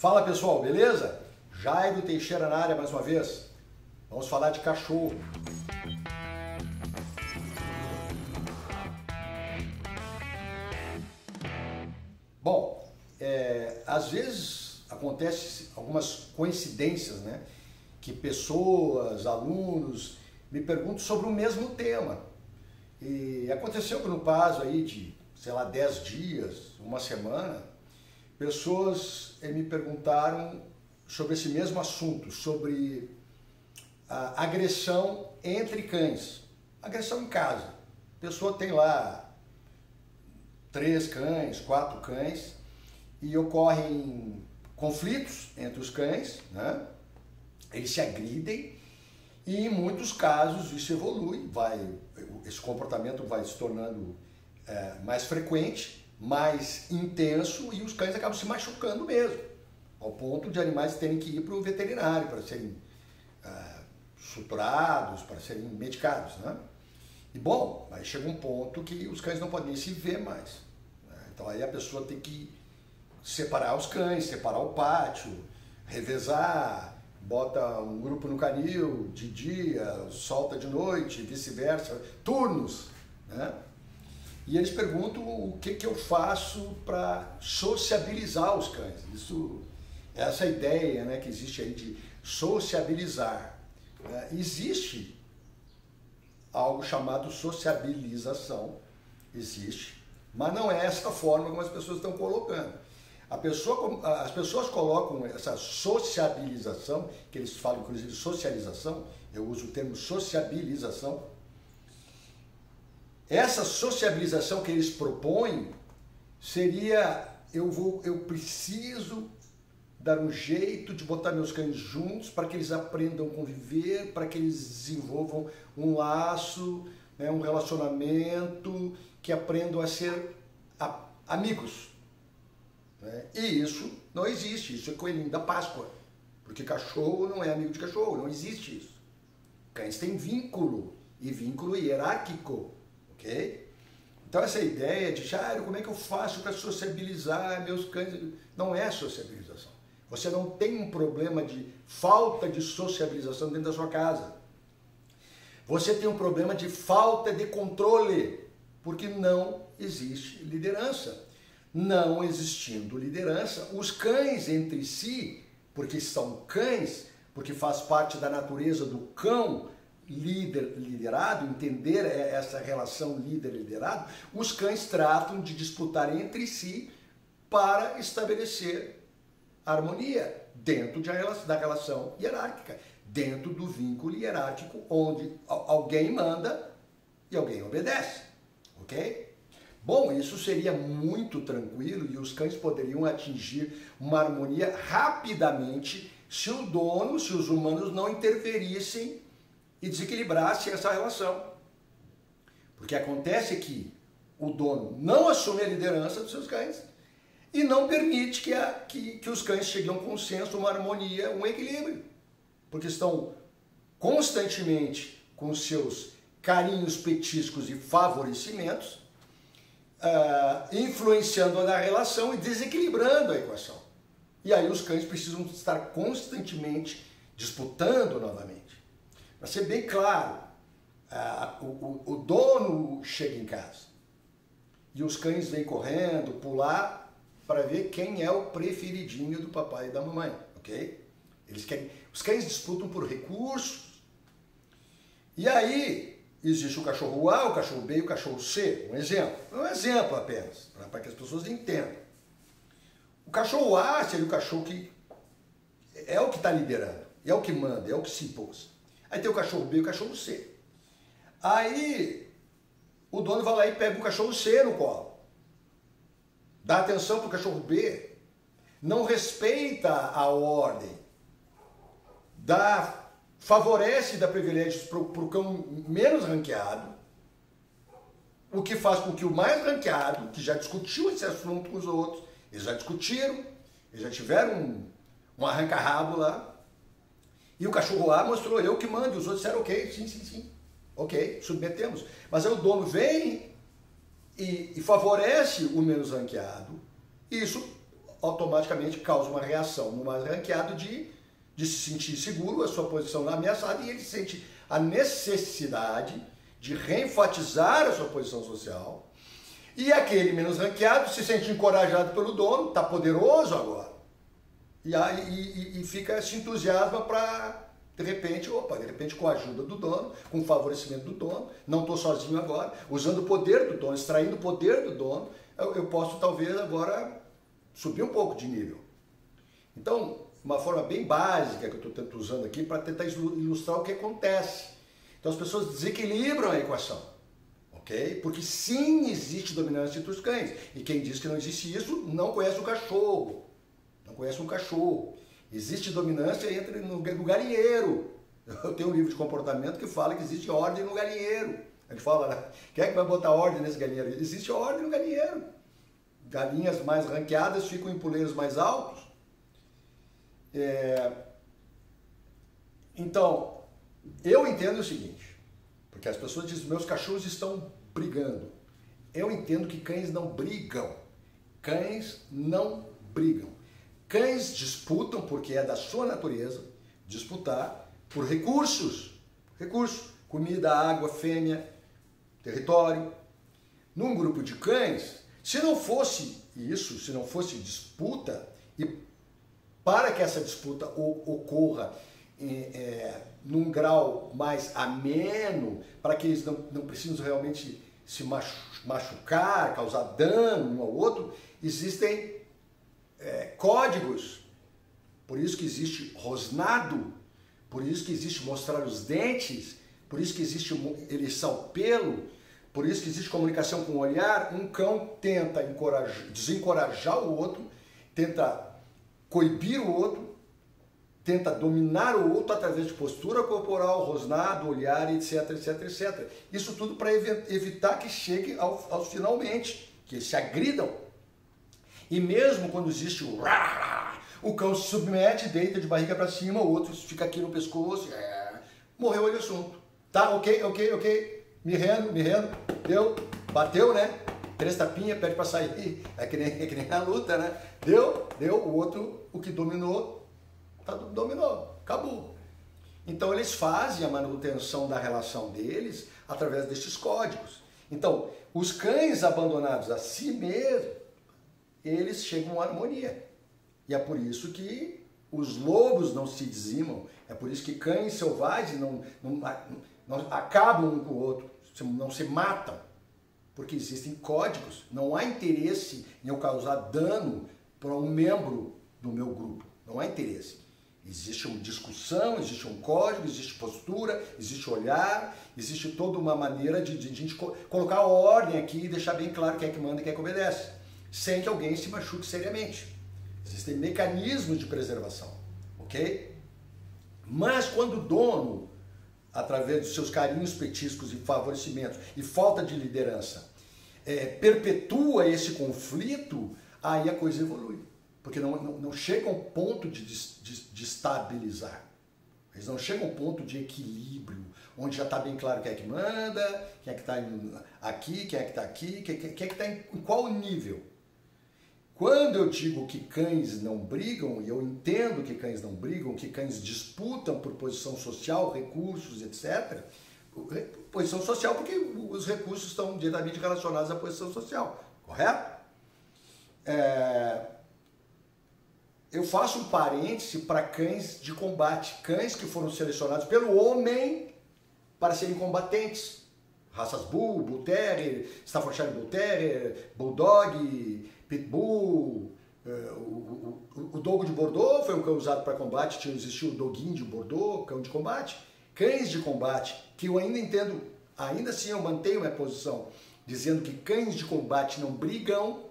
Fala pessoal, beleza? Jairo Teixeira na área mais uma vez. Vamos falar de cachorro. Bom, às vezes acontece algumas coincidências, né? Que pessoas, alunos me perguntam sobre o mesmo tema. E aconteceu que no prazo aí de, sei lá, 10 dias, uma semana, pessoas me perguntaram sobre esse mesmo assunto, sobre a agressão entre cães, agressão em casa. A pessoa tem lá 3 cães, 4 cães e ocorrem conflitos entre os cães, né? Eles se agridem e em muitos casos isso evolui, esse comportamento vai se tornando mais frequente, mais intenso e os cães acabam se machucando mesmo, ao ponto de animais terem que ir para o veterinário para serem suturados, para serem medicados, né? E bom, aí chega um ponto que os cães não podem se ver mais, né? Então aí a pessoa tem que separar os cães, separar o pátio, revezar, bota um grupo no canil de dia, solta de noite, vice-versa, turnos, né? E eles perguntam o que eu faço para sociabilizar os cães. Essa ideia, né, que existe aí de sociabilizar. Existe algo chamado sociabilização, existe, mas não é essa forma como as pessoas estão colocando. As pessoas colocam essa sociabilização, que eles falam inclusive socialização, eu uso o termo sociabilização. Essa sociabilização que eles propõem seria, eu preciso dar um jeito de botar meus cães juntos para que eles aprendam a conviver, para que eles desenvolvam um laço, né, um relacionamento, que aprendam a ser amigos. E isso não existe, isso é coelhinho da Páscoa, porque cachorro não é amigo de cachorro, não existe isso. Cães têm vínculo, e vínculo hierárquico, ok? Então essa ideia de, Jairo, como é que eu faço para sociabilizar meus cães? Não é sociabilização. Você não tem um problema de falta de sociabilização dentro da sua casa. Você tem um problema de falta de controle, porque não existe liderança. Não existindo liderança, os cães entre si, porque são cães, porque faz parte da natureza do cão liderado, entender essa relação líder-liderado, os cães tratam de disputar entre si para estabelecer harmonia dentro da relação hierárquica, dentro do vínculo hierárquico, onde alguém manda e alguém obedece, ok? Bom, isso seria muito tranquilo e os cães poderiam atingir uma harmonia rapidamente se o dono, se os humanos não interferissem e desequilibrassem essa relação. Porque acontece que o dono não assume a liderança dos seus cães e não permite que os cães cheguem a um consenso, uma harmonia, um equilíbrio. Porque estão constantemente com seus carinhos, petiscos e favorecimentos, influenciando na relação e desequilibrando a equação. E aí os cães precisam estar constantemente disputando novamente. Para ser bem claro, o dono chega em casa e os cães vêm correndo, pular, para ver quem é o preferidinho do papai e da mamãe, ok? Os cães disputam por recursos. E aí existe o cachorro A, o cachorro B e o cachorro C. Um exemplo apenas, para que as pessoas entendam. O cachorro A seria o cachorro que é o que está liderando, é o que manda, é o que se impôs. Aí tem o cachorro B e o cachorro C. Aí o dono vai lá e pega o cachorro C no colo. Dá atenção para o cachorro B. Não respeita a ordem. Favorece e dá privilégios para o cão menos ranqueado, o que faz com que o mais ranqueado, que já discutiu esse assunto com os outros, eles já discutiram, eles já tiveram um arranca-rabo lá, e o cachorro A mostrou, eu que mando, e os outros disseram, ok, sim, ok, submetemos. Mas aí o dono vem e favorece o menos ranqueado, e isso automaticamente causa uma reação no mais ranqueado de se sentir seguro, a sua posição não ameaçada, e ele sente a necessidade de reenfatizar a sua posição social. E aquele menos ranqueado se sente encorajado pelo dono, está poderoso agora. E fica, se entusiasma para, de repente com a ajuda do dono, com o favorecimento do dono, não estou sozinho agora, usando o poder do dono, extraindo o poder do dono, eu posso talvez agora subir um pouco de nível. Então, uma forma bem básica que eu estou tentando usando aqui para tentar ilustrar o que acontece. Então as pessoas desequilibram a equação, ok? Porque sim, existe dominância entre os cães. E quem diz que não existe isso não conhece o cachorro. Não conhece um cachorro. Existe dominância no galinheiro. Eu tenho um livro de comportamento que fala que existe ordem no galinheiro. Ele fala, né? Quem é que vai botar ordem nesse galinheiro? Existe ordem no galinheiro. Galinhas mais ranqueadas ficam em puleiros mais altos. Então, eu entendo o seguinte, porque as pessoas dizem, meus cachorros estão brigando. Eu entendo que cães não brigam. Cães não brigam. Cães disputam, porque é da sua natureza, disputar por recursos. Comida, água, fêmea, território. Num grupo de cães, se não fosse isso, se não fosse disputa, e para que essa disputa ocorra num grau mais ameno, para que eles não precisem realmente se machucar, causar dano um ao outro, existem códigos. Por isso que existe rosnado, por isso que existe mostrar os dentes, por isso que existe eriçar o pelo, por isso que existe comunicação com o olhar. Um cão tenta desencorajar o outro, tenta coibir o outro, tenta dominar o outro através de postura corporal, rosnado, olhar, etc, etc, etc. Isso tudo para evitar que chegue aos finalmente, que eles se agridam. E mesmo quando existe o cão se submete, deita de barriga para cima, o outro fica aqui no pescoço, morreu o assunto. Tá, ok, me rendo, deu, bateu, né? 3 tapinhas, pede para sair, é que nem a luta, né? Deu, o outro, o que dominou, dominou, acabou. Então eles fazem a manutenção da relação deles através destes códigos. Então, os cães abandonados a si mesmos, eles chegam à harmonia. E é por isso que os lobos não se dizimam, é por isso que cães selvagens não acabam um com o outro, não se matam. Porque existem códigos, não há interesse em eu causar dano para um membro do meu grupo, não há interesse. Existe uma discussão, existe um código, existe postura, existe olhar, existe toda uma maneira de a gente colocar ordem aqui e deixar bem claro quem é que manda e quem é que obedece, sem que alguém se machuque seriamente. Existem mecanismos de preservação, ok? Mas quando o dono, através dos seus carinhos, petiscos e favorecimentos e falta de liderança, perpetua esse conflito, aí a coisa evolui. Porque não chega ao ponto de estabilizar. Eles não chegam ao ponto de equilíbrio, onde já está bem claro quem é que manda, quem é que está aqui, quem é que está aqui, quem é que está em qual nível. Quando eu digo que cães não brigam, e eu entendo que cães não brigam, que cães disputam por posição social, recursos, etc., posição social porque os recursos estão diretamente relacionados à posição social, correto? Eu faço um parêntese para cães de combate, cães que foram selecionados pelo homem para serem combatentes. Raças Bull, Bull Terrier, Staffordshire Bull Terrier, Bulldog, Pitbull, o Dogo de Bordeaux foi um cão usado para combate, existiu o Doguinho de Bordeaux, cão de combate. Cães de combate, que eu ainda entendo, ainda assim eu mantenho minha posição, dizendo que cães de combate não brigam,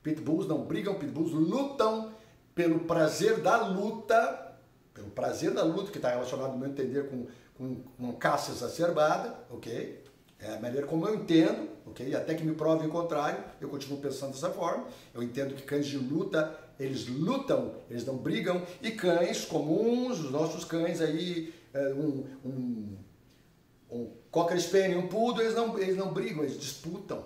pitbulls não brigam, pitbulls lutam pelo prazer da luta, que está relacionado, no meu entender, com caça exacerbada, ok? É a maneira como eu entendo, ok? Até que me prove o contrário, eu continuo pensando dessa forma. Eu entendo que cães de luta, eles lutam, eles não brigam, e cães comuns, os nossos cães aí, um Cocker Spaniel, um Poodle, eles não brigam, eles disputam,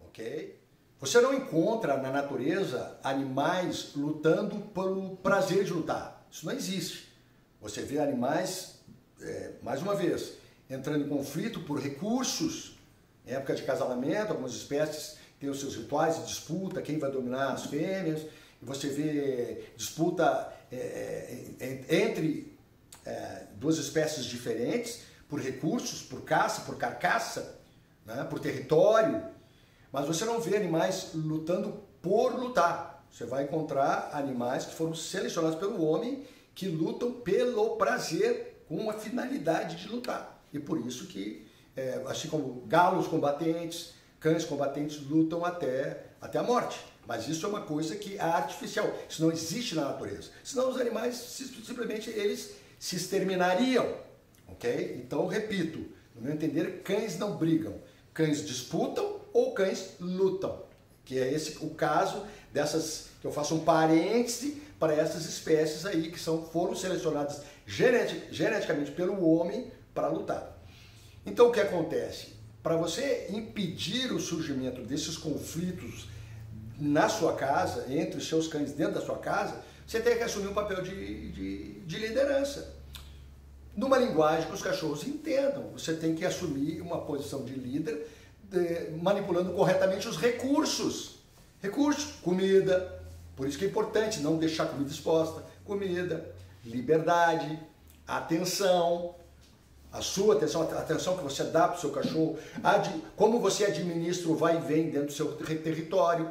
ok? Você não encontra na natureza animais lutando pelo prazer de lutar. Isso não existe. Você vê animais, mais uma vez, entrando em conflito por recursos. Em época de acasalamento, algumas espécies têm os seus rituais de disputa, quem vai dominar as fêmeas. E você vê disputa entre duas espécies diferentes por recursos, por caça, por carcaça, né, por território. Mas você não vê animais lutando por lutar. Você vai encontrar animais que foram selecionados pelo homem que lutam pelo prazer, com a finalidade de lutar. E por isso que, assim como galos combatentes, cães combatentes lutam até a morte. Mas isso é uma coisa que é artificial. Isso não existe na natureza. Senão os animais, simplesmente, eles se exterminariam. Ok? Então, repito, no meu entender, cães não brigam. Cães disputam ou cães lutam. Que é esse o caso dessas, que eu faço um parêntese para essas espécies aí que foram selecionadas geneticamente pelo homem para lutar. Então o que acontece? Para você impedir o surgimento desses conflitos na sua casa, entre os seus cães dentro da sua casa, você tem que assumir um papel de liderança. Numa linguagem que os cachorros entendam, você tem que assumir uma posição de líder, manipulando corretamente os recursos. Recursos, comida, por isso que é importante não deixar a comida exposta. Comida, liberdade, atenção, a sua atenção, a atenção que você dá para o seu cachorro, como você administra o vai e vem dentro do seu território,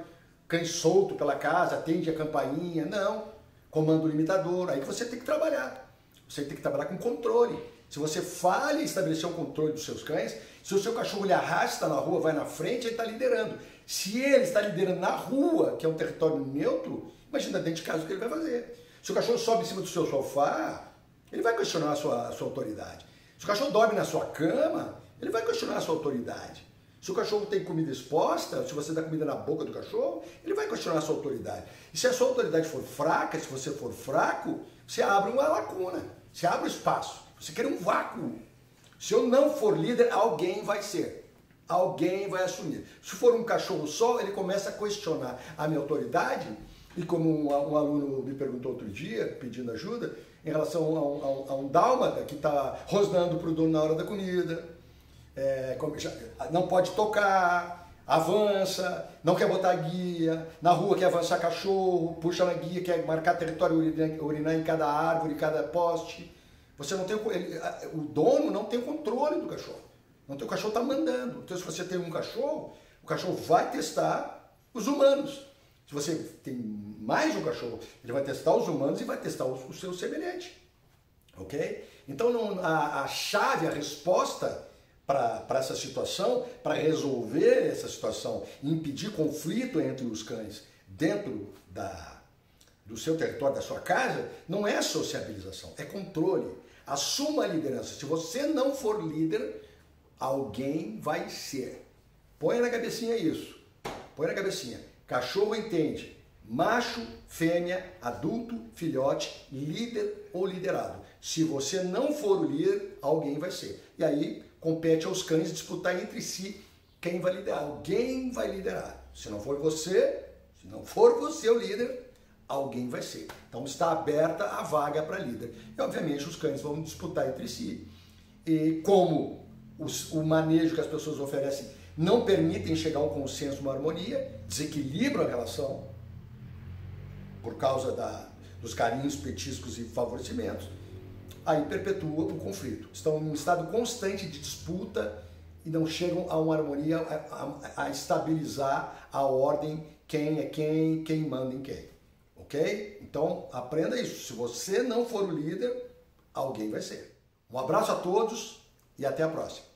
cães solto pela casa, atende a campainha, não, comando limitador, aí que você tem que trabalhar. Você tem que trabalhar com controle. Se você falha em estabelecer um controle dos seus cães, se o seu cachorro lhe arrasta na rua, vai na frente, ele está liderando. Se ele está liderando na rua, que é um território neutro, imagina dentro de casa o que ele vai fazer. Se o cachorro sobe em cima do seu sofá, ele vai questionar a sua autoridade. Se o cachorro dorme na sua cama, ele vai questionar a sua autoridade. Se o cachorro tem comida exposta, se você dá comida na boca do cachorro, ele vai questionar a sua autoridade. E se a sua autoridade for fraca, se você for fraco, você abre uma lacuna, você abre espaço, você cria um vácuo. Se eu não for líder, alguém vai ser. Alguém vai assumir. Se for um cachorro só, ele começa a questionar a minha autoridade. E como um aluno me perguntou outro dia, pedindo ajuda, em relação a um dálmata que está rosnando para o dono na hora da comida, não pode tocar, avança, não quer botar guia, na rua quer avançar cachorro, puxa na guia, quer marcar território, urinar em cada árvore, em cada poste. Você não tem, o dono não tem o controle do cachorro. Não tem, o cachorro está mandando. Então, se você tem um cachorro, o cachorro vai testar os humanos. Se você tem mais de um cachorro, ele vai testar os humanos e vai testar o seu semelhante. Ok? Então, a chave, a resposta para essa situação, para resolver essa situação e impedir conflito entre os cães dentro do seu território, da sua casa, não é sociabilização, é controle. Assuma a liderança. Se você não for líder, alguém vai ser. Põe na cabecinha isso. Põe na cabecinha. Cachorro entende. Macho, fêmea, adulto, filhote, líder ou liderado. Se você não for o líder, alguém vai ser. E aí compete aos cães disputar entre si quem vai liderar. Alguém vai liderar. Se não for você o líder, alguém vai ser. Então está aberta a vaga para líder. E obviamente os cães vão disputar entre si. E como o manejo que as pessoas oferecem não permitem chegar a um consenso, uma harmonia, desequilibram a relação por causa dos carinhos, petiscos e favorecimentos, aí perpetua o conflito. Estão em um estado constante de disputa e não chegam a uma harmonia, a estabilizar a ordem, quem é quem manda em quem. Ok? Então, aprenda isso. Se você não for o líder, alguém vai ser. Um abraço a todos e até a próxima.